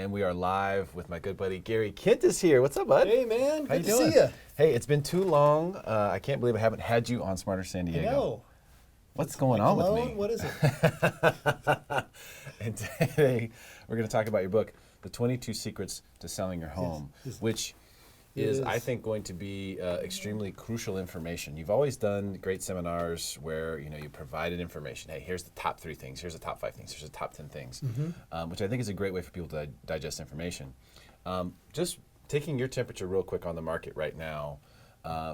and we are live with my good buddy Gary Kent is here. What's up, bud? Hey, man. How you Good doing? to see you. Hey, it's been too long. I can't believe I haven't had you on Smarter San Diego. I know. What's going on with Cologne? me? What is it? And today we're going to talk about your book, The 22 Secrets to Selling Your Home, which is, I think, going to be extremely crucial information. You've always done great seminars where you provided information. Hey, here's the top 3 things. Here's the top 5 things. Here's the top 10 things, which I think is a great way for people to digest information. Just taking your temperature real quick on the market right now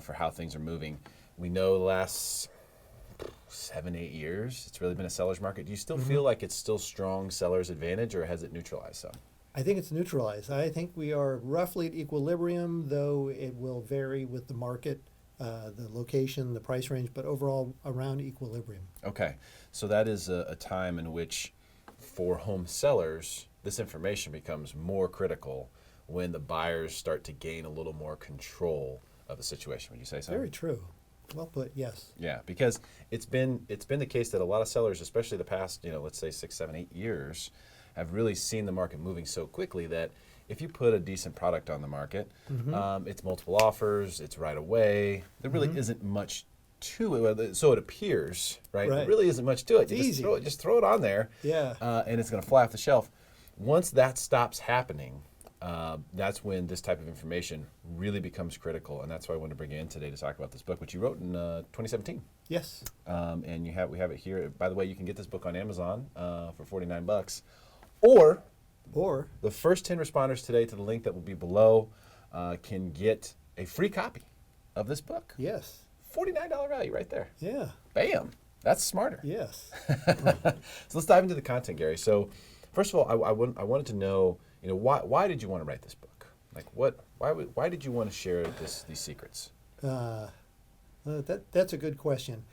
for how things are moving. We know the last 7-8 years, it's really been a seller's market. Do you still feel like it's still strong seller's advantage, or has it neutralized some? I think it's neutralized. I think we are roughly at equilibrium, though it will vary with the market, the location, the price range, but overall around equilibrium. Okay, so that is a time in which, for home sellers, this information becomes more critical when the buyers start to gain a little more control of the situation. Would you say so? Very true. Well put, yes. Yeah, because it's been the case that a lot of sellers, especially the past, let's say 6, 7, 8 years, have really seen the market moving so quickly that if you put a decent product on the market, it's multiple offers, it's right away. There really isn't much to it, so it appears, right? There really isn't much to it. It's easy. Just throw it on there, Yeah. and it's going to fly off the shelf. Once that stops happening, that's when this type of information really becomes critical, and that's why I wanted to bring you in today to talk about this book, which you wrote in 2017. Yes. And we have it here. By the way, you can get this book on Amazon for $49, or the first 10 responders today to the link that will be below can get a free copy of this book. Yes. $49 value right there. Yeah. Bam. That's smarter. Yes. So let's dive into the content, Gary. So first of all, I wanted to know, why did you want to write this book? Like, why did you want to share these secrets? That's a good question.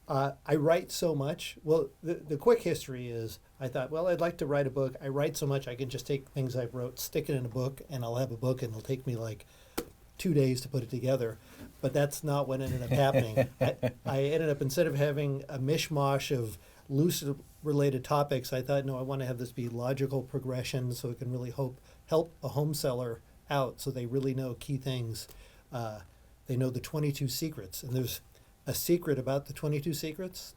I write so much. Well, the quick history is I thought, well, I'd like to write a book. I write so much I can just take things I've wrote, stick it in a book, and I'll have a book, and it'll take me like 2 days to put it together. But that's not what ended up happening. I ended up, instead of having a mishmash of loose related topics, I thought, no, I want to have this be logical progression so it can really help a home seller out so they really know key things. They know the 22 secrets. And there's a secret about the 22 secrets.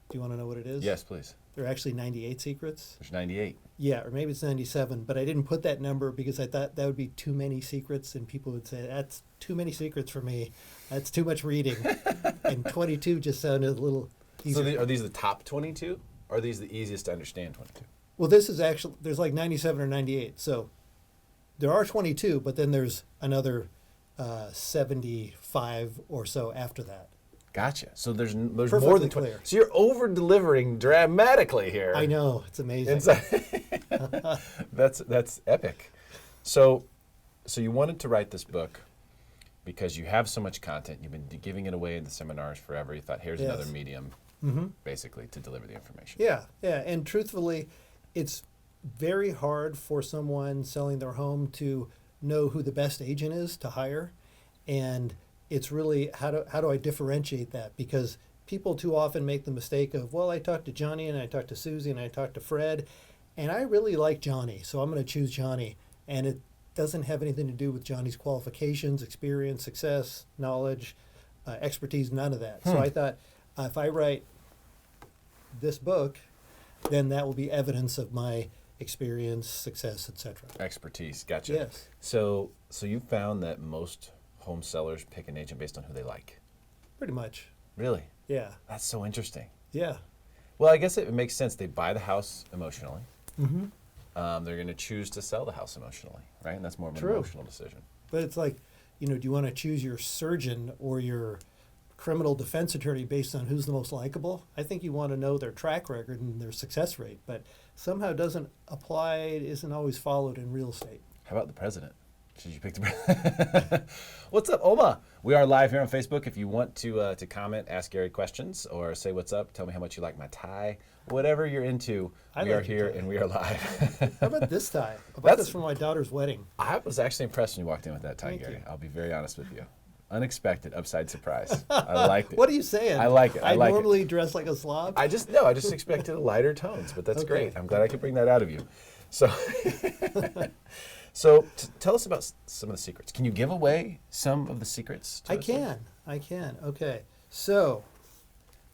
Do you want to know what it is? Yes, please. There are actually 98 secrets. There's 98. Yeah, or maybe it's 97, but I didn't put that number because I thought that would be too many secrets, and people would say, that's too many secrets for me. That's too much reading. And 22 just sounded a little easier. So are these the top 22? Or are these the easiest to understand 22? Well, this is actually, there's like 97 or 98. So there are 22, but then there's another 75 or so after that. Gotcha. So there's more Perfectly than 20. clear. So you're over-delivering dramatically here. I know. It's amazing. That's epic. So you wanted to write this book because you have so much content. You've been giving it away in the seminars forever. You thought, here's another medium, basically, to deliver the information. Yeah. And truthfully, it's very hard for someone selling their home to know who the best agent is to hire. And it's really, how do I differentiate that? Because people too often make the mistake of, well, I talked to Johnny and I talked to Susie and I talked to Fred, and I really like Johnny, so I'm going to choose Johnny. And it doesn't have anything to do with Johnny's qualifications, experience, success, knowledge, expertise, none of that. So I thought, if I write this book, then that will be evidence of my experience, success, etc. Expertise. Gotcha. Yes. So you found that most home sellers pick an agent based on who they like. Pretty much. Really? Yeah. That's so interesting. Yeah. Well, I guess it makes sense. They buy the house emotionally. They're going to choose to sell the house emotionally, right? And that's more of an emotional decision. But it's like, do you want to choose your surgeon or your criminal defense attorney based on who's the most likable? I think you want to know their track record and their success rate, but somehow doesn't apply, isn't always followed in real estate. How about the president? Should you pick the president? What's up, Oma? We are live here on Facebook. If you want to comment, ask Gary questions, or say what's up, tell me how much you like my tie, whatever you're into, we are here and we are live. How about this tie? I bought this for my daughter's wedding. I was actually impressed when you walked in with that tie, Gary. I'll be very honest with you. Unexpected, upside surprise. I liked it. What are you saying? I like it. I normally dress like a slob. I just expected lighter tones, but that's great. I'm glad I could bring that out of you. So, So tell us about some of the secrets. Can you give away some of the secrets to I us? can. Okay. So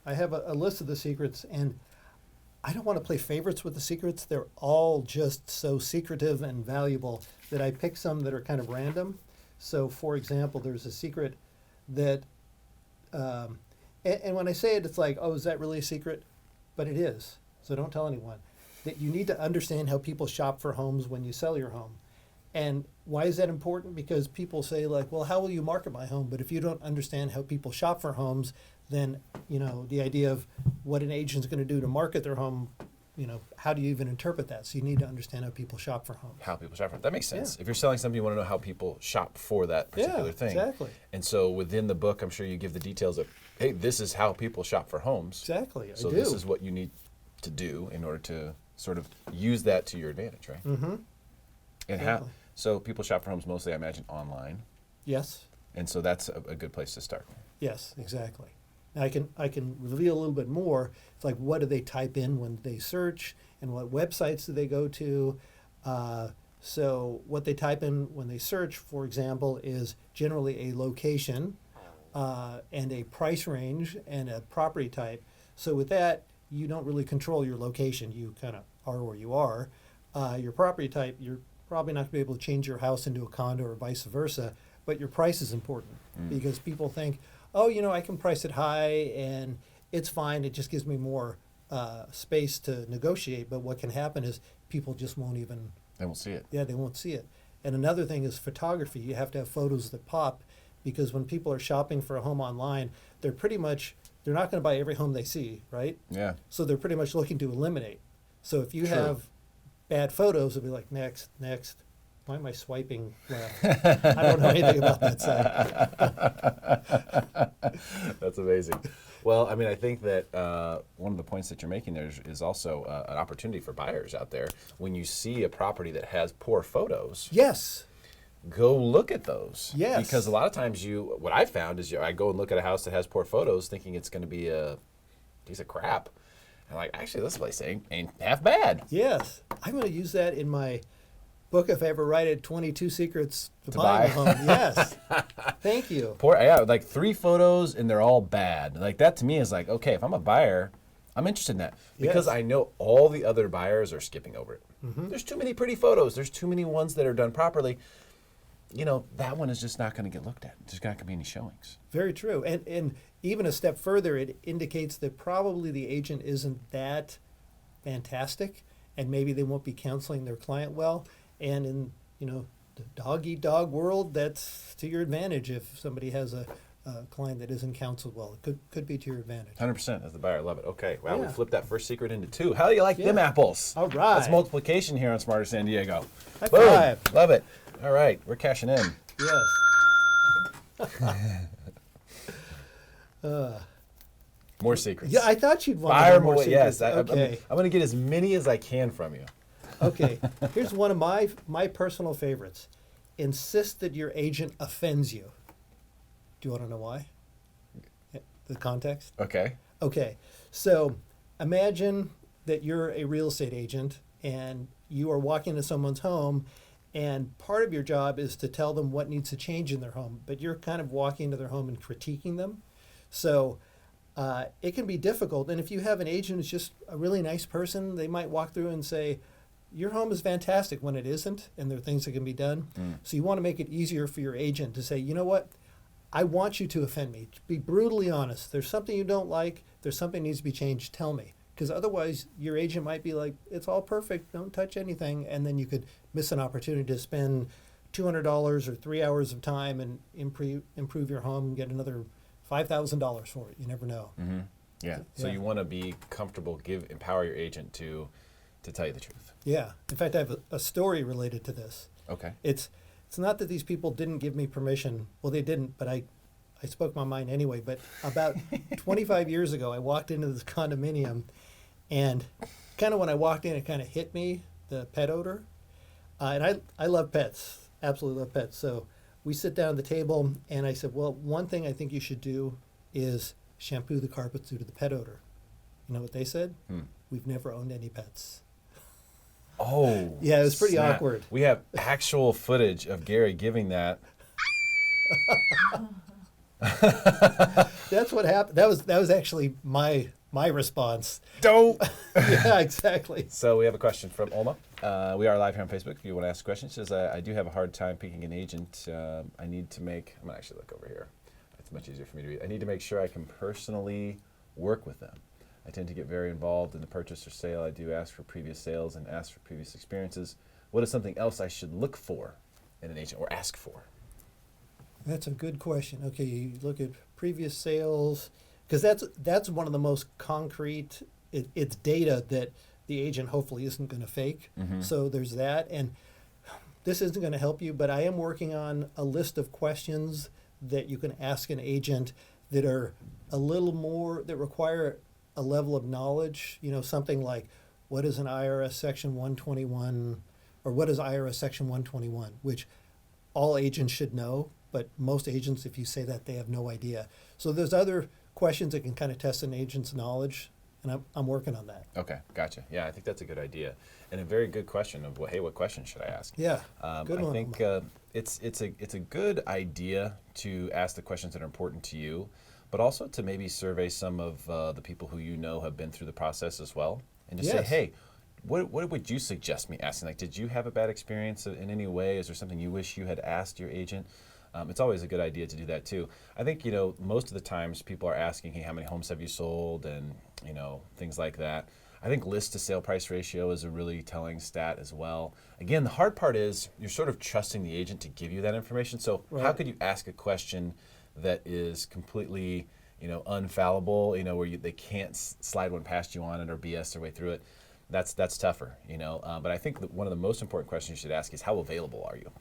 I have a list of the secrets, and I don't want to play favorites with the secrets. They're all just so secretive and valuable that I pick some that are kind of random. So, for example, there's a secret that, and when I say it, it's like, oh, is that really a secret? But it is. So don't tell anyone. That you need to understand how people shop for homes when you sell your home. And why is that important? Because people say, like, well, how will you market my home? But if you don't understand how people shop for homes, then, the idea of what an agent's going to do to market their home, how do you even interpret that? So you need to understand how people shop for homes. How people shop for it. That makes sense. Yeah. If you're selling something, you want to know how people shop for that particular thing. Exactly. And so within the book, I'm sure you give the details of, hey, this is how people shop for homes. Exactly. So I do. this is what you need to do in order to sort of use that to your advantage, right? Mm-hmm. And Exactly. so people shop for homes mostly, I imagine, online. Yes. And so that's a good place to start. Yes, exactly. Now I can reveal a little bit more. It's like, what do they type in when they search, and what websites do they go to? So what they type in when they search, for example, is generally a location and a price range and a property type. So with that, you don't really control your location. You kind of are where you are. Your property type, you're probably not going to be able to change your house into a condo or vice versa, but your price is important because people think, oh, I can price it high and it's fine. It just gives me more space to negotiate. But what can happen is people just won't even. They won't see it. Yeah, they won't see it. And another thing is photography. You have to have photos that pop because when people are shopping for a home online, they're not going to buy every home they see, right? Yeah. So they're pretty much looking to eliminate. So if you True. have bad photos, it'll be like, next. Why am I swiping left? I don't know anything about that site. That's amazing. Well, I mean, I think that one of the points that you're making there is also an opportunity for buyers out there. When you see a property that has poor photos, Yes. go look at those. Yes. Because a lot of times what I found is I go and look at a house that has poor photos thinking it's going to be a piece of crap. And like, actually, this place ain't half bad. Yes. I'm going to use that in my book if I ever write it, 22 Secrets to buy. Buying a Home. Yes. Thank you. Like 3 photos and they're all bad. Like that to me is like, okay, if I'm a buyer, I'm interested in that because Yes. I know all the other buyers are skipping over it. Mm-hmm. There's too many pretty photos. There's too many ones that are done properly. That one is just not going to get looked at. There's not going to be any showings. Very true. And even a step further, it indicates that probably the agent isn't that fantastic and maybe they won't be counseling their client well. And in, the dog-eat-dog world, that's to your advantage if somebody has a client that isn't counseled well. It could be to your advantage. 100% as the buyer. I love it. Okay. Wow, we Yeah. flipped that first secret into 2. How do you like them apples? All right. That's multiplication here on Smarter San Diego. High Boom. five. Love it. All right. We're cashing in. Yes. More secrets. Yeah, I thought you'd want Fire more more. secrets. Yes. Okay. I'm going to get as many as I can from you. Okay. Here's one of my personal favorites. Insist that your agent offends you. Do you want to know why? The context? Okay. Okay. So imagine that you're a real estate agent and you are walking into someone's home and part of your job is to tell them what needs to change in their home, but you're kind of walking into their home and critiquing them. So it can be difficult. And if you have an agent who's just a really nice person, they might walk through and say, your home is fantastic when it isn't, and there are things that can be done. So you want to make it easier for your agent to say, you know what? I want you to offend me. Be brutally honest. There's something you don't like. There's something that needs to be changed. Tell me. Because otherwise, your agent might be like, it's all perfect. Don't touch anything. And then you could miss an opportunity to spend $200 or 3 hours of time and improve your home and get another $5,000 for it. You never know. Mm-hmm. Yeah. So Yeah. you want to be comfortable, empower your agent to tell you the truth. Yeah. In fact, I have a story related to this. Okay. It's not that these people didn't give me permission. Well, they didn't, but I spoke my mind anyway. But about 25 years ago, I walked into this condominium, and kind of when I walked in, it kind of hit me, the pet odor. And I love pets, absolutely love pets. So we sit down at the table, and I said, well, one thing I think you should do is shampoo the carpets due to the pet odor. You know what they said? We've never owned any pets. Oh, Yeah, it was pretty snap. awkward. We have actual footage of Gary giving that. That's what happened. That was actually my response. Don't. Yeah, exactly. So we have a question from Olma. We are live here on Facebook. If you want to ask a question, she says, I do have a hard time picking an agent. I need to make, I'm going to actually look over here. It's much easier for me to read. I need to make sure I can personally work with them. I tend to get very involved in the purchase or sale. I do ask for previous sales and ask for previous experiences. What is something else I should look for in an agent or ask for? That's a good question. Okay, you look at previous sales, because that's one of the most concrete. It's data that the agent hopefully isn't going to fake. Mm-hmm. So there's that, and this isn't going to help you, but I am working on a list of questions that you can ask an agent that are a little more, that require a level of knowledge. You know, something like, what is an IRS Section 121, or what is IRS Section 121, which all agents should know, but most agents, if you say that, they have no idea. So there's other questions that can kind of test an agent's knowledge, and I'm working on that. Okay, gotcha. Yeah, I think that's a good idea, and a very good question of, hey, what question should I ask? Yeah, good one. I think it's a good idea to ask the questions that are important to you, but also to maybe survey some of the people who you know have been through the process as well, and just say, hey, what would you suggest me asking? Like, did you have a bad experience in any way? Is there something you wish you had asked your agent? It's always a good idea to do that too. I think, most of the times people are asking, hey, how many homes have you sold, and things like that. I think list to sale price ratio is a really telling stat as well. Again, the hard part is you're sort of trusting the agent to give you that information. So how could you ask a question that is completely, unfallible, where they can't slide one past you on it or BS their way through it? That's tougher, But I think that one of the most important questions you should ask is, how available are you?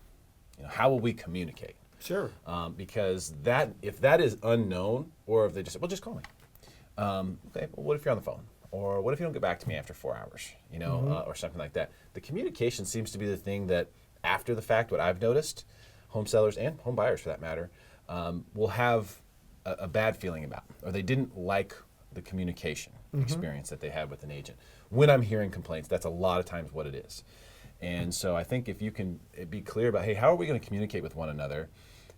How will we communicate? Sure. Because if that is unknown, or if they just say, well, just call me. Okay, well, what if you're on the phone? Or what if you don't get back to me after 4 hours? Or something like that. The communication seems to be the thing that, after the fact, what I've noticed, home sellers and home buyers for that matter, will have a bad feeling about, or they didn't like the communication experience that they had with an agent. When I'm hearing complaints, that's a lot of times what it is. And so I think if you can be clear about, hey, how are we going to communicate with one another?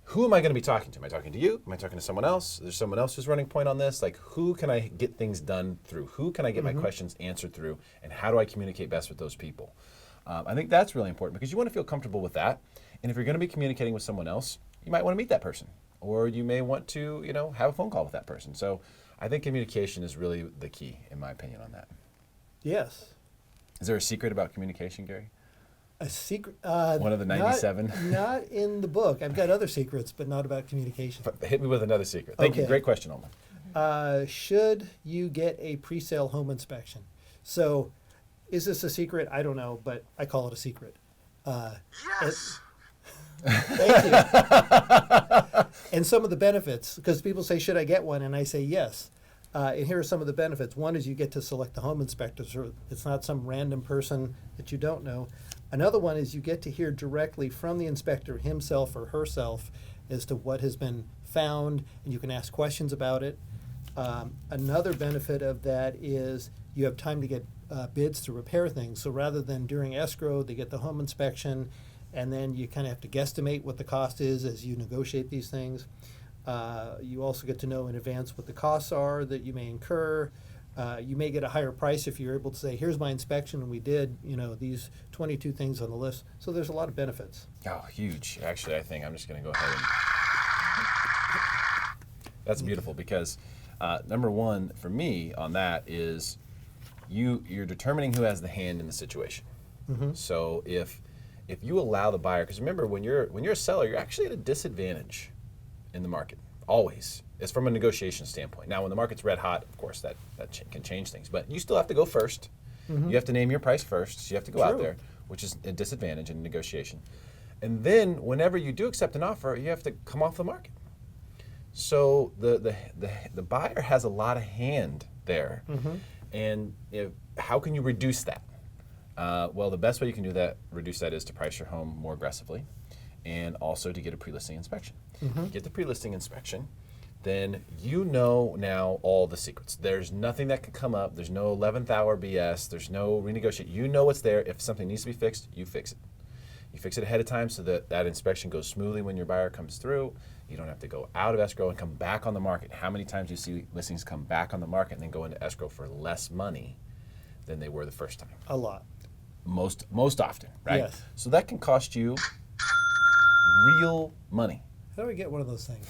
Who am I going to be talking to? Am I talking to you? Am I talking to someone else? There's someone else who's running point on this. Like, who can I get things done through? Who can I get my questions answered through? And how do I communicate best with those people? I think that's really important, because you want to feel comfortable with that. And if you're going to be communicating with someone else, you might want to meet that person. Or you may want to, have a phone call with that person. So I think communication is really the key, in my opinion, on that. Yes. Is there a secret about communication, Gary? A secret? One of the 97? Not in the book. I've got other secrets, but not about communication. Hit me with another secret. Thank you. Great question, Olma. Should you get a pre-sale home inspection? So, is this a secret? I don't know, but I call it a secret. Yes. Thank you. And some of the benefits, because people say, should I get one? And I say yes. And here are some of the benefits. One is you get to select the home inspector, so it's not some random person that you don't know. Another one is you get to hear directly from the inspector himself or herself as to what has been found, and you can ask questions about it. Another benefit of that is you have time to get bids to repair things. So rather than during escrow, they get the home inspection, and then you kind of have to guesstimate what the cost is as you negotiate these things. You also get to know in advance what the costs are that you may incur. You may get a higher price if you're able to say, here's my inspection, and we did, these 22 things on the list. So there's a lot of benefits. Oh, huge. Actually, I think I'm just going to go ahead and... That's beautiful, because number one for me on that is you're determining who has the hand in the situation. So if you allow the buyer, because remember, when you're a seller, you're actually at a disadvantage in the market, always. It's from a negotiation standpoint. Now, when the market's red hot, of course, that can change things. But you still have to go first. You have to name your price first. So you have to go out there, which is a disadvantage in negotiation. And then, whenever you do accept an offer, you have to come off the market. So the buyer has a lot of hand there. And how can you reduce that? Well, the best way you can reduce that is to price your home more aggressively, and also to get a pre-listing inspection. You get the pre-listing inspection, then you know now all the secrets. There's nothing that can come up. There's no 11th hour BS. There's no renegotiate. You know what's there. If something needs to be fixed, you fix it. You fix it ahead of time so that that inspection goes smoothly when your buyer comes through. You don't have to go out of escrow and come back on the market. How many times do you see listings come back on the market and then go into escrow for less money than they were the first time? A lot. Most often, right? Yes. So that can cost you real money. How do I get one of those things?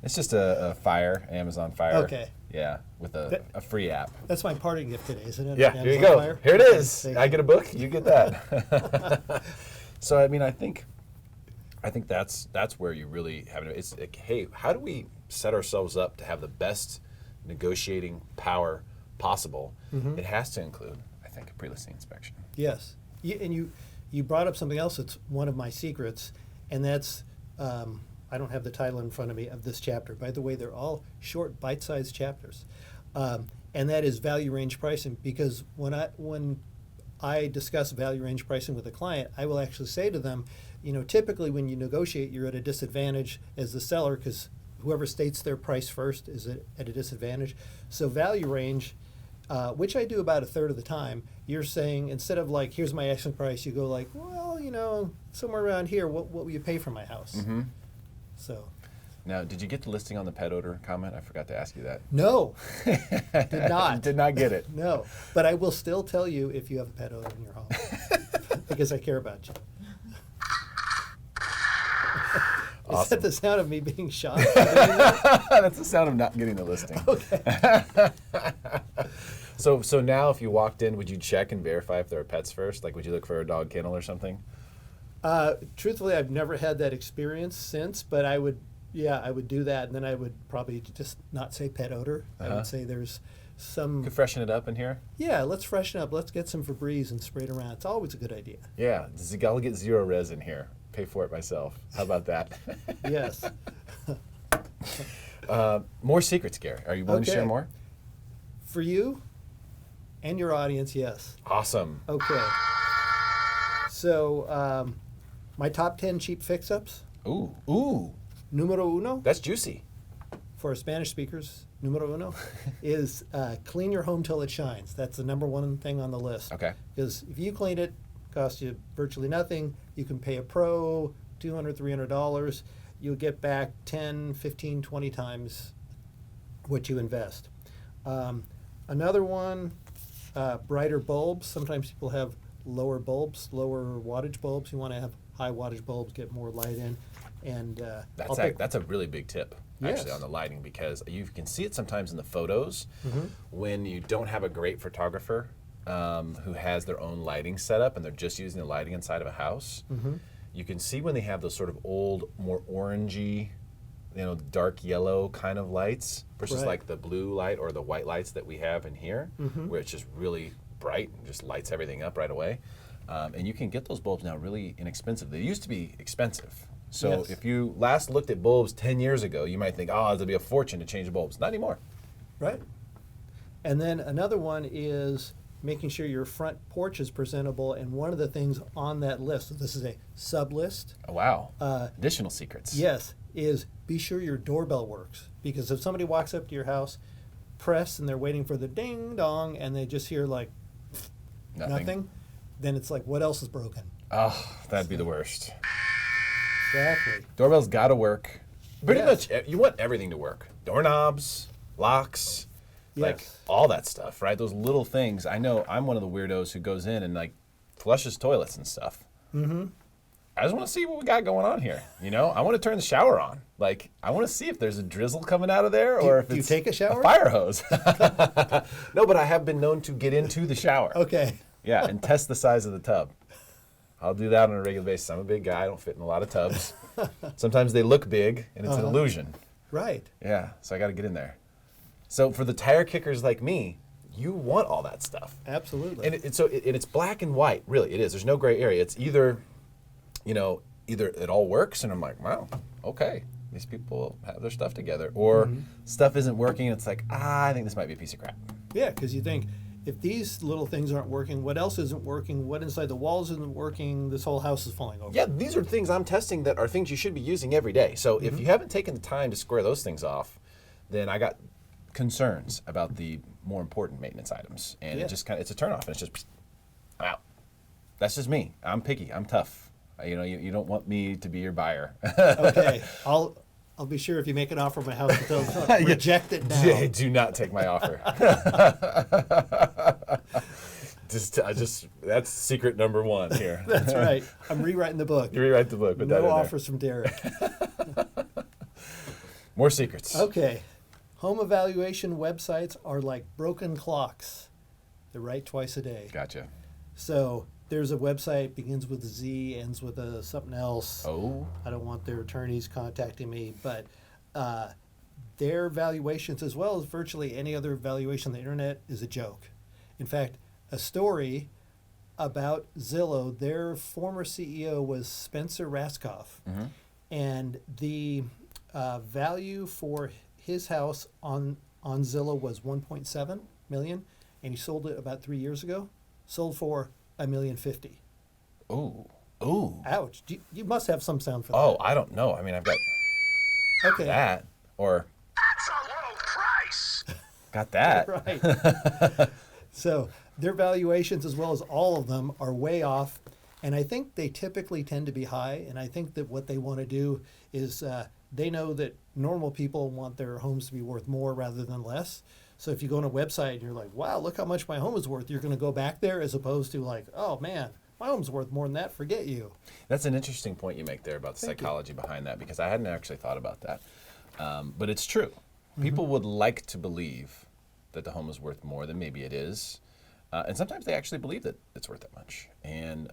It's just a Fire, Amazon Fire. Okay. Yeah, with a free app. That's my parting gift today, isn't it? Yeah, Amazon here you go. Fire? Here it Okay, is. thank I you. get a book, you get that. So I mean, I think that's where you really have it. It's like, hey, how do we set ourselves up to have the best negotiating power possible? Mm-hmm. It has to include, I think, a pre-listing inspection. Yes. And you brought up something else that's one of my secrets, and that's, I don't have the title in front of me of this chapter. By the way, they're all short, bite-sized chapters. And that is value range pricing, because when I discuss value range pricing with a client, I will actually say to them, typically when you negotiate, you're at a disadvantage as the seller because whoever states their price first is at a disadvantage. So value range, which I do about a third of the time, you're saying instead of like, here's my asking price, you go like, well, somewhere around here, what will you pay for my house? Mm-hmm. So. Now, did you get the listing on the pet odor comment? I forgot to ask you that. No, did not. Did not get it. No, but I will still tell you if you have a pet odor in your home because I care about you. Awesome. Is that the sound of me being shot? That's the sound of not getting the listing. Okay. So now if you walked in, would you check and verify if there are pets first? Like, would you look for a dog kennel or something? Truthfully, I've never had that experience since, but I would do that, and then I would probably just not say pet odor. I would say there's some. Could freshen it up in here? Yeah, let's freshen up. Let's get some Febreze and spray it around. It's always a good idea. Yeah, I'll get zero res in here. Pay for it myself. How about that? Yes. More secrets, Gary. Are you willing to share Okay. more? For you and your audience, yes. Awesome. Okay. So, my top 10 cheap fix-ups. Ooh, Numero uno, that's juicy. for Spanish speakers, numero uno, is clean your home till it shines. That's the number one thing on the list. Okay. Because if you clean it, costs you virtually nothing. You can pay a pro $200, $300. You'll get back 10, 15, 20 times what you invest. Another one, brighter bulbs. Sometimes people have lower bulbs, lower wattage bulbs. You want to have high wattage bulbs, get more light in. And That's a really big tip, actually, Yes. on the lighting, because you can see it sometimes in the photos when you don't have a great photographer who has their own lighting setup and they're just using the lighting inside of a house. You can see when they have those sort of old, more orangey, dark yellow kind of lights versus Right. like the blue light or the white lights that we have in here, where it's just really bright and just lights everything up right away. And you can get those bulbs now really inexpensive. They used to be expensive. So Yes. if you last looked at bulbs 10 years ago, you might think, oh, it'll be a fortune to change the bulbs. Not anymore. Right. And then another one is making sure your front porch is presentable. And one of the things on that list, so this is a sub list, Oh, wow. Additional secrets. yes, is be sure your doorbell works. Because if somebody walks up to your house, press, and they're waiting for the ding dong, and they just hear like nothing, then it's like, what else is broken? Oh, that'd be the worst. Exactly. Doorbell's got to work. Pretty Yes. much, you want everything to work. Doorknobs, locks, like Yes. all that stuff, right? Those little things. I know I'm one of the weirdos who goes in and like flushes toilets and stuff. I just want to see what we got going on here. I want to turn the shower on. Like, I want to see if there's a drizzle coming out of there or if do you it's take a shower? fire hose. No, but I have been known to get into the shower. Okay. Yeah, and test the size of the tub. I'll do that on a regular basis. I'm a big guy. I don't fit in a lot of tubs. Sometimes they look big, and it's an illusion. Right. Yeah, so I got to get in there. So for the tire kickers like me, you want all that stuff. Absolutely. And it's black and white, really. It is. There's no gray area. It's either it all works, and I'm like, wow, okay, these people have their stuff together, or stuff isn't working, and it's like, I think this might be a piece of crap. Yeah, because you think if these little things aren't working, what else isn't working? What inside the walls isn't working? This whole house is falling over. Yeah, these are things I'm testing that are things you should be using every day. So if you haven't taken the time to square those things off, then I got concerns about the more important maintenance items. And it just it's a turnoff. And it's just, I'm out. That's just me. I'm picky. I'm tough. You don't want me to be your buyer. Okay, I'll be sure if you make an offer on my house to reject it now. Do not take my offer. That's secret number one here. That's right. I'm rewriting the book. You rewrite the book. Put that in No there. offers from Derrick. More secrets. Okay. Home evaluation websites are like broken clocks. They're right twice a day. Gotcha. So there's a website, begins with a Z, ends with a something else. Oh. I don't want their attorneys contacting me, but their valuations, as well as virtually any other valuation on the internet, is a joke. In fact, a story about Zillow, their former CEO was Spencer Raskoff, and the value for his house on Zillow was 1.7 million, and he sold it about 3 years ago. Sold for $1.05 million. Ooh. Ooh. Ouch! You must have some sound for that. Oh, I don't know. I mean, I've got that, or That's a low price. got that. Right. So their valuations, as well as all of them, are way off, and I think they typically tend to be high. And I think that what they want to do is they know that normal people want their homes to be worth more rather than less. So if you go on a website and you're like, wow, look how much my home is worth, you're going to go back there, as opposed to like, oh man, my home's worth more than that, forget you. That's an interesting point you make there about the psychology behind that, because I hadn't actually thought about that. But it's true. People would like to believe that the home is worth more than maybe it is. And sometimes they actually believe that it's worth that much. And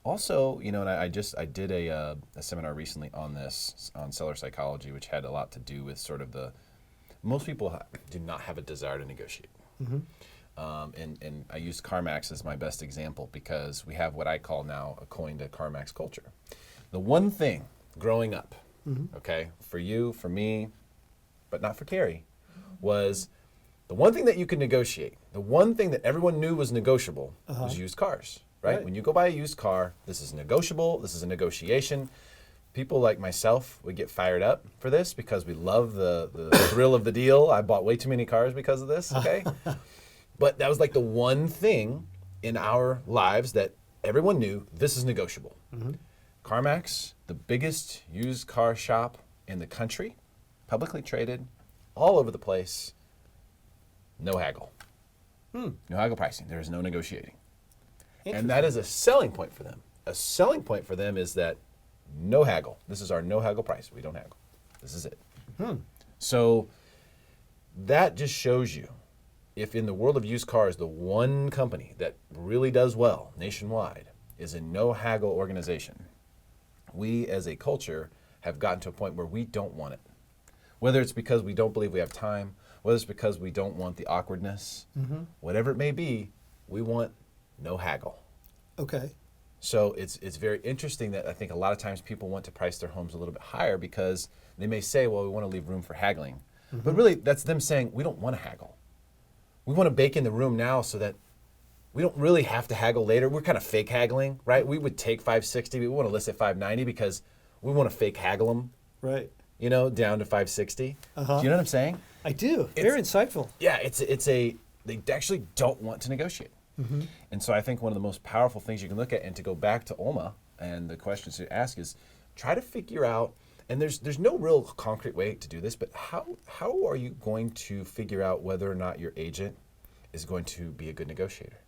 also, and I did a seminar recently on this, on seller psychology, which had a lot to do with sort of most people do not have a desire to negotiate. And I use CarMax as my best example, because we have what I call now a coined a CarMax culture. The one thing growing up, okay, for you, for me, but not for Carrie, was the one thing that you could negotiate, the one thing that everyone knew was negotiable was used cars, right? When you go buy a used car, this is negotiable, this is a negotiation. People like myself would get fired up for this because we love the thrill of the deal. I bought way too many cars because of this, okay? But that was like the one thing in our lives that everyone knew this is negotiable. CarMax, the biggest used car shop in the country, publicly traded, all over the place, no haggle. No haggle pricing. There is no negotiating. And that is a selling point for them. A selling point for them is that no haggle. This is our no haggle price. We don't haggle. This is it. So that just shows you, if in the world of used cars, the one company that really does well nationwide is a no haggle organization, we as a culture have gotten to a point where we don't want it. Whether it's because we don't believe we have time, whether it's because we don't want the awkwardness, whatever it may be, we want no haggle. Okay. So it's very interesting that I think a lot of times people want to price their homes a little bit higher because they may say, well, we want to leave room for haggling. But really, that's them saying, we don't want to haggle. We want to bake in the room now so that we don't really have to haggle later. We're kind of fake haggling, right? We would take 560, but we want to list at 590 because we want to fake haggle them, Right. Down to 560. Do you know what I'm saying? I do. Very insightful. Yeah, they actually don't want to negotiate. And so I think one of the most powerful things you can look at, and to go back to Oma and the questions to ask, is try to figure out, and there's no real concrete way to do this, but how are you going to figure out whether or not your agent is going to be a good negotiator?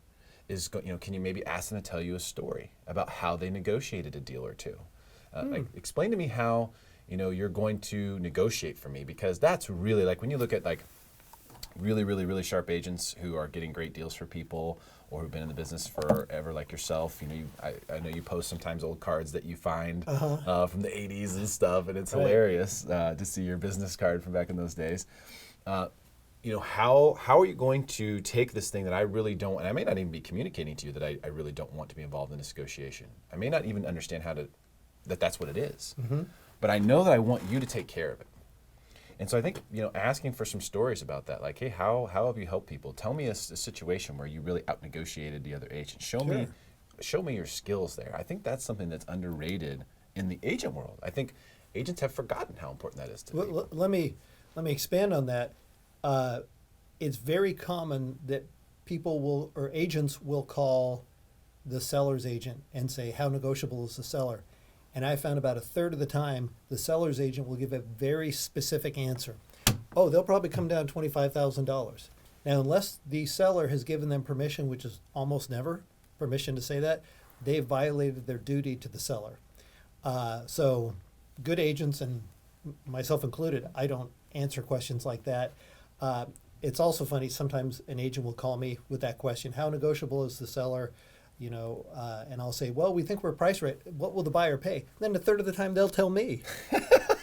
Can you maybe ask them to tell you a story about how they negotiated a deal or two? Like, explain to me how you're going to negotiate for me, because that's really, like, when you look at like really, really, really sharp agents who are getting great deals for people, or who've been in the business forever, like yourself. I know you post sometimes old cards that you find from the 80s and stuff, and it's hilarious to see your business card from back in those days. How are you going to take this thing that I really don't, and I may not even be communicating to you that I really don't want to be involved in this negotiation. I may not even understand that's what it is. But I know that I want you to take care of it. And so I think, asking for some stories about that, like, hey, how have you helped people? Tell me a situation where you really out-negotiated the other agent. Show me your skills there. I think that's something that's underrated in the agent world. I think agents have forgotten how important that is to people. Let me expand on that. It's very common that agents will call the seller's agent and say, how negotiable is the seller? And I found about a third of the time, the seller's agent will give a very specific answer. Oh, they'll probably come down $25,000. Now, unless the seller has given them permission, which is almost never permission to say that, they've violated their duty to the seller. So good agents, and myself included, I don't answer questions like that. It's also funny, sometimes an agent will call me with that question, how negotiable is the seller? And I'll say, well, we think we're price right. What will the buyer pay? Then a third of the time they'll tell me,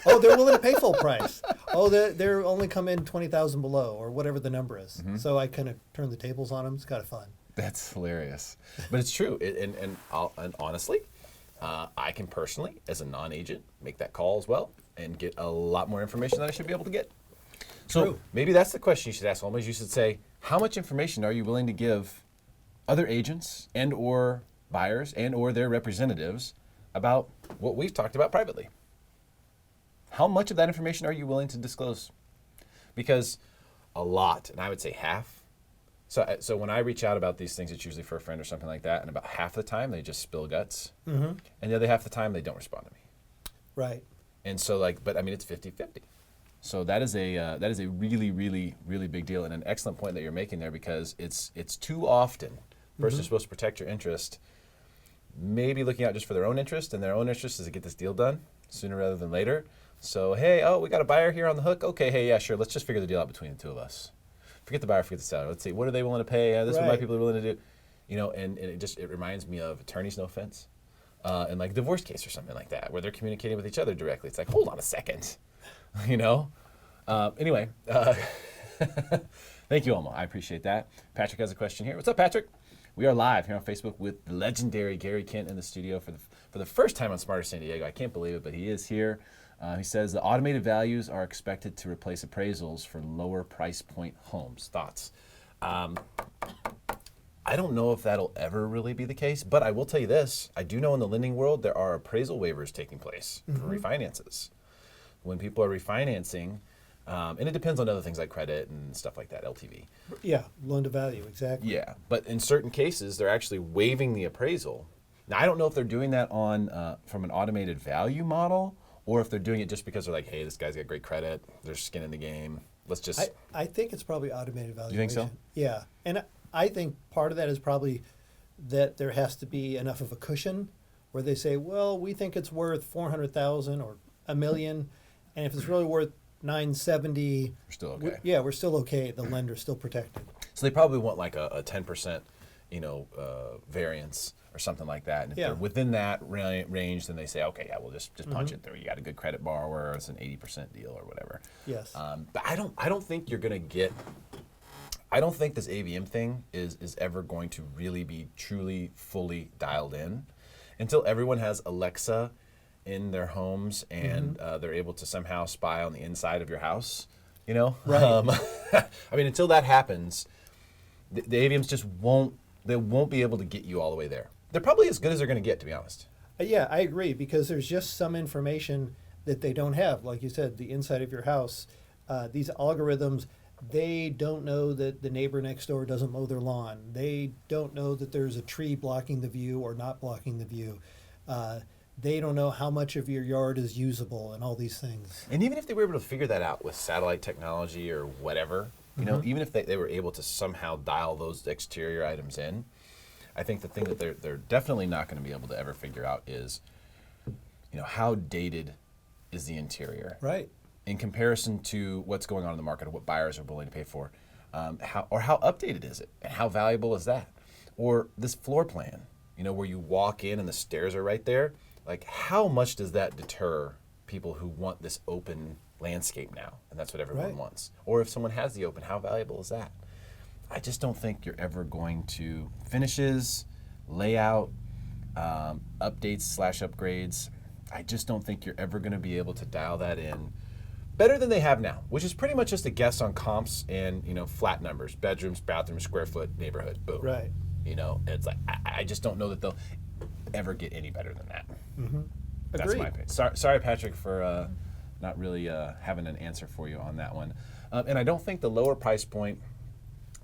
oh, they're willing to pay full price. Oh, they're only come in 20,000 below, or whatever the number is. Mm-hmm. So I kind of turn the tables on them. It's kind of fun. That's hilarious, but it's true. And honestly, I can personally, as a non-agent, make that call as well and get a lot more information that I should be able to get. So True. Maybe that's the question you should ask homeowners. You should say, how much information are you willing to give other agents and or buyers and or their representatives about what we've talked about privately? How much of that information are you willing to disclose? Because a lot, and I would say half. So when I reach out about these things, it's usually for a friend or something like that, and about half the time they just spill guts. Mm-hmm. And the other half the time they don't respond to me. Right. And so but I mean, it's 50-50. So that is a really, really, really big deal, and an excellent point that you're making there, because it's too often person is supposed to protect your interest, maybe looking out just for their own interest, and their own interest is to get this deal done sooner rather than later. So, hey, we got a buyer here on the hook. Okay, hey, yeah, sure, let's just figure the deal out between the two of us. Forget the buyer, forget the seller. Let's see, what are they willing to pay? This is what my people are willing to do. And it reminds me of attorneys, no offense, and like a divorce case or something like that, where they're communicating with each other directly. It's like, hold on a second, Anyway, thank you, Alma. I appreciate that. Patrick has a question here. What's up, Patrick? We are live here on Facebook with the legendary Gary Kent in the studio for the first time on Smarter San Diego. I can't believe it, but he is here. He says the automated values are expected to replace appraisals for lower price point homes. Thoughts? I don't know if that'll ever really be the case, but I will tell you this. I do know in the lending world there are appraisal waivers taking place for refinances. When people are refinancing, and it depends on other things like credit and stuff like that, LTV. Yeah, loan to value, exactly. Yeah, but in certain cases, they're actually waiving the appraisal. Now, I don't know if they're doing that from an automated value model, or if they're doing it just because they're like, hey, this guy's got great credit, there's skin in the game, let's just... I think it's probably automated valuation. You think so? Yeah, and I think part of that is probably that there has to be enough of a cushion where they say, well, we think it's worth $400,000 or $1 million, and if it's really worth $970, we're still okay. We're still okay. The lender's still protected. So they probably want like a 10%, variance or something like that. And if they're within that range, then they say, okay, yeah, we'll just punch it through. You got a good credit borrower, it's an 80% deal or whatever. Yes. But I don't think you're gonna get. I don't think this AVM thing is ever going to really be truly fully dialed in until everyone has Alexa in their homes and they're able to somehow spy on the inside of your house, Right. I mean, until that happens, the AVMs just won't be able to get you all the way there. They're probably as good as they're going to get, to be honest. Yeah, I agree, because there's just some information that they don't have. Like you said, the inside of your house, these algorithms, they don't know that the neighbor next door doesn't mow their lawn. They don't know that there's a tree blocking the view or not blocking the view. They don't know how much of your yard is usable and all these things. And even if they were able to figure that out with satellite technology or whatever, even if they were able to somehow dial those exterior items in, I think the thing that they're definitely not going to be able to ever figure out is, how dated is the interior? Right. In comparison to what's going on in the market or what buyers are willing to pay for. How updated is it? And how valuable is that? Or this floor plan, where you walk in and the stairs are right there. Like, how much does that deter people who want this open landscape now? And that's what everyone wants. Or if someone has the open, how valuable is that? I just don't think you're ever going to finishes, layout, updates / upgrades. I just don't think you're ever going to be able to dial that in Better than they have now, which is pretty much just a guess on comps and flat numbers, bedrooms, bathrooms, square foot, neighborhood, boom. Right. It's like I just don't know that they'll ever get any better than that. That's Agreed. my opinion. Sorry, Patrick, for not really having an answer for you on that one. And I don't think the lower price point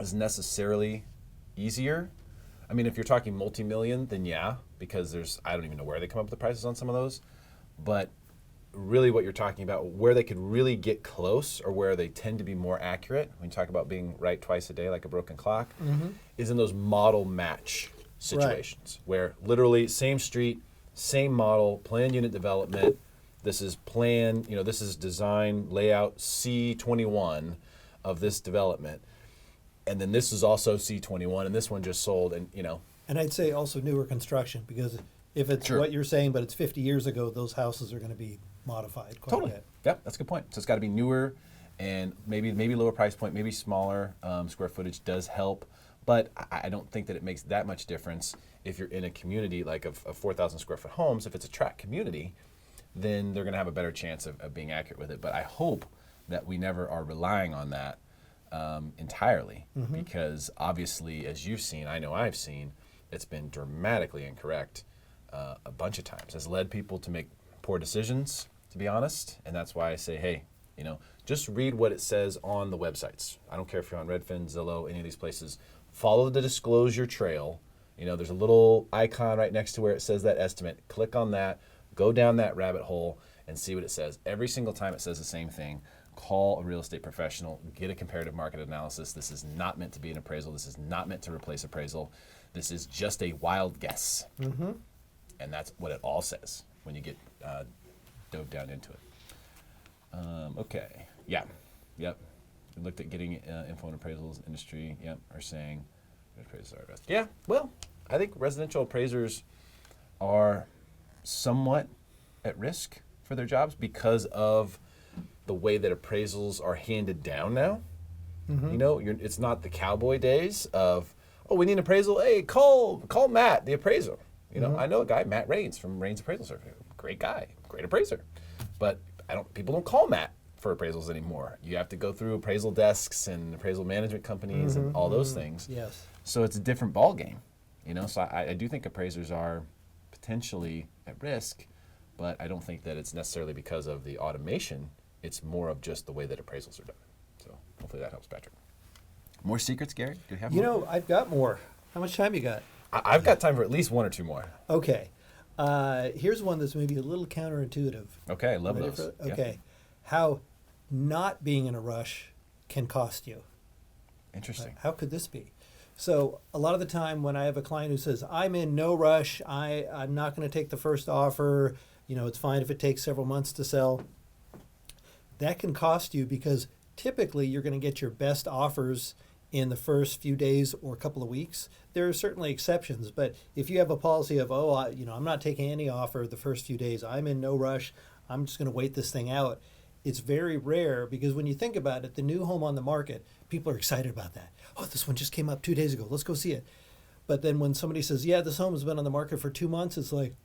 is necessarily easier. I mean, if you're talking multi-million, then yeah, because I don't even know where they come up with the prices on some of those. But really what you're talking about, where they could really get close or where they tend to be more accurate, when you talk about being right twice a day like a broken clock, is in those model match situations where literally same street, same model, planned unit development, this is plan, this is design layout C21 of this development. And then this is also C21 and this one just sold and And I'd say also newer construction, because if it's Sure. what you're saying, but it's 50 years ago, those houses are going to be modified quite Totally. a bit. Yep, that's a good point. So it's got to be newer, and maybe lower price point, maybe smaller. Square footage does help, but I don't think that it makes that much difference if you're in a community like of 4,000 square foot homes. If it's a tract community, then they're going to have a better chance of being accurate with it. But I hope that we never are relying on that entirely, because obviously, as you've seen, I know I've seen, it's been dramatically incorrect a bunch of times. Has led people to make poor decisions, to be honest, and that's why I say, hey, just read what it says on the websites. I don't care if you're on Redfin, Zillow, any of these places. Follow the disclosure trail. There's a little icon right next to where it says that estimate. Click on that, go down that rabbit hole, and see what it says. Every single time it says the same thing. Call a real estate professional, get a comparative market analysis. This is not meant to be an appraisal. This is not meant to replace appraisal. This is just a wild guess. And that's what it all says when you get dove down into it. Okay. Yeah. Yep. We looked at getting info on appraisals. Industry, yep, are saying appraisals are best. Yeah. Well, I think residential appraisers are somewhat at risk for their jobs because of the way that appraisals are handed down now. It's not the cowboy days of, oh, we need an appraisal. Hey, call Matt, the appraiser. I know a guy, Matt Rains from Rains Appraisal Survey. Great guy, great appraiser. But people don't call Matt for appraisals anymore. You have to go through appraisal desks and appraisal management companies and all those things. Yes. So it's a different ball game. So I do think appraisers are potentially at risk, but I don't think that it's necessarily because of the automation. It's more of just the way that appraisals are done. So hopefully that helps, Patrick. More secrets, Gary? Do you have more? I've got more. How much time you got? I've got time for at least one or two more. Okay. Here's one that's maybe a little counterintuitive. Okay, I love Ready those. for- okay. How not being in a rush can cost you. Interesting. How could this be? So a lot of the time when I have a client who says, I'm in no rush, I'm not going to take the first offer, it's fine if it takes several months to sell, that can cost you, because typically you're going to get your best offers in the first few days or a couple of weeks. There are certainly exceptions, but if you have a policy of, I'm not taking any offer the first few days, I'm in no rush, I'm just going to wait this thing out, it's very rare, because when you think about it, the new home on the market, people are excited about that. Oh, this one just came up 2 days ago, let's go see it. But then when somebody says, yeah, this home has been on the market for 2 months, it's like,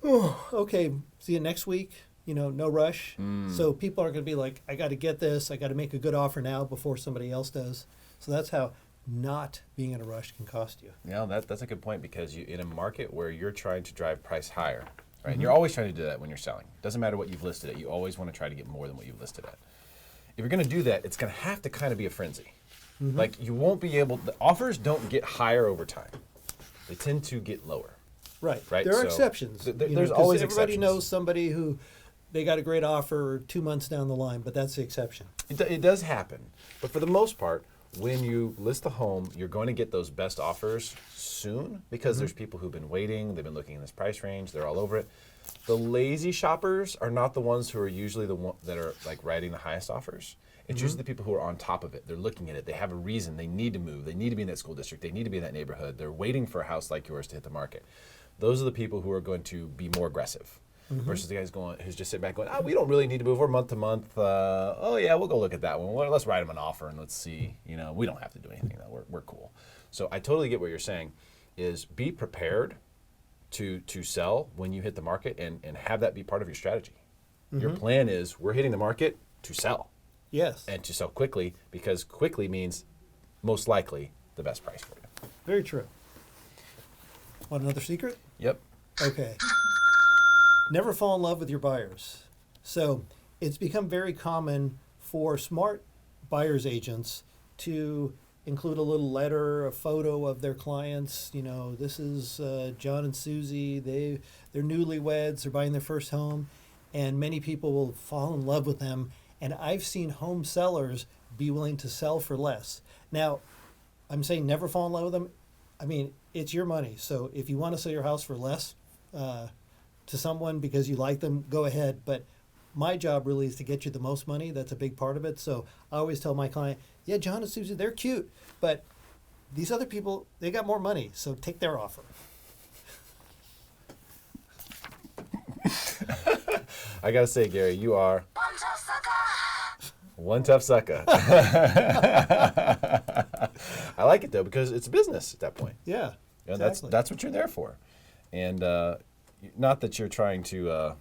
oh, okay, see you next week. No rush. So people are going to be like, I got to get this. I got to make a good offer now before somebody else does. So that's how not being in a rush can cost you. Yeah, that's a good point, because in a market where you're trying to drive price higher, right? And you're always trying to do that when you're selling. Doesn't matter what you've listed at. You always want to try to get more than what you've listed at. If you're going to do that, it's going to have to kind of be a frenzy. Like you won't be able. The offers don't get higher over time. They tend to get lower. Right. Right, There are so exceptions. there's 'cause always everybody exceptions. knows somebody who they got a great offer 2 months down the line, but that's the exception. It does happen, but for the most part, when you list a home, you're going to get those best offers soon, because there's people who've been waiting, they've been looking in this price range, they're all over it. The lazy shoppers are not the ones who are usually the one that are like writing the highest offers. It's usually the people who are on top of it. They're looking at it. They have a reason. They need to move. They need to be in that school district. They need to be in that neighborhood. They're waiting for a house like yours to hit the market. Those are the people who are going to be more aggressive. Versus the guys who's just sitting back going, we don't really need to move. We're month to month. Oh yeah, we'll go look at that one. Well, let's write them an offer and let's see. We don't have to do anything though. We're cool. So I totally get what you're saying. Is be prepared to sell when you hit the market and have that be part of your strategy. Your plan is we're hitting the market to sell Yes. and to sell quickly, because quickly means most likely the best price for you. Very true. Want another secret? Yep. Okay. Never fall in love with your buyers. So it's become very common for smart buyer's agents to include a little letter, a photo of their clients. You know, this is John and Susie. They're newlyweds. They're buying their first home, and many people will fall in love with them. And I've seen home sellers be willing to sell for less. Now, I'm saying never fall in love with them. I mean, it's your money. So if you want to sell your house for less to someone because you like them, go ahead. But my job really is to get you the most money. That's a big part of it. So I always tell my client, yeah, John and Susie, they're cute, but these other people, they got more money. So take their offer. I got to say, Gary, you are one tough sucker. I like it, though, because it's business at that point. Yeah, And exactly. that's what you're there for. And not that you're trying to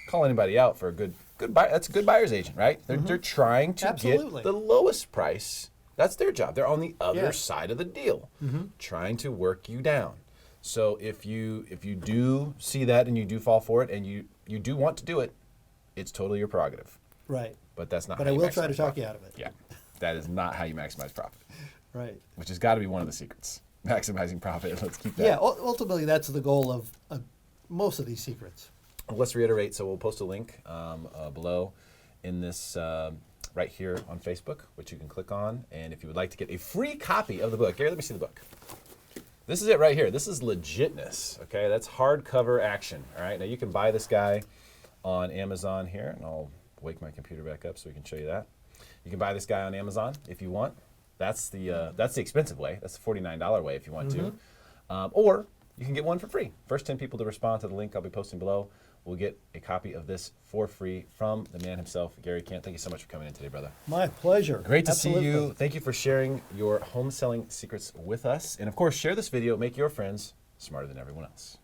call anybody out for a good buy. That's a good buyer's agent, right? They're trying to Absolutely. get the lowest price. That's their job. They're on the other Yes. side of the deal, trying to work you down. So if you do see that and you do fall for it and you do want to do it, it's totally your prerogative. Right. But that's not. But how I you will try to maximize talk profit. you out of it. Yeah, that is not how you maximize profit. Right. Which has got to be one of the secrets. Maximizing profit. Let's keep that. Yeah, ultimately, that's the goal of most of these secrets. Let's reiterate. So we'll post a link below in this right here on Facebook, which you can click on. And if you would like to get a free copy of the book, Gary, let me see the book. This is it right here. This is legitness. Okay, that's hardcover action. All right. Now you can buy this guy on Amazon here, and I'll wake my computer back up so we can show you that. You can buy this guy on Amazon if you want. That's the expensive way. That's the $49 way if you want to. Or you can get one for free. First 10 people to respond to the link I'll be posting below will get a copy of this for free from the man himself, Gary Kent. Thank you so much for coming in today, brother. My pleasure. Great to Absolutely. see you. Thank you for sharing your home selling secrets with us. And of course, share this video. Make your friends smarter than everyone else.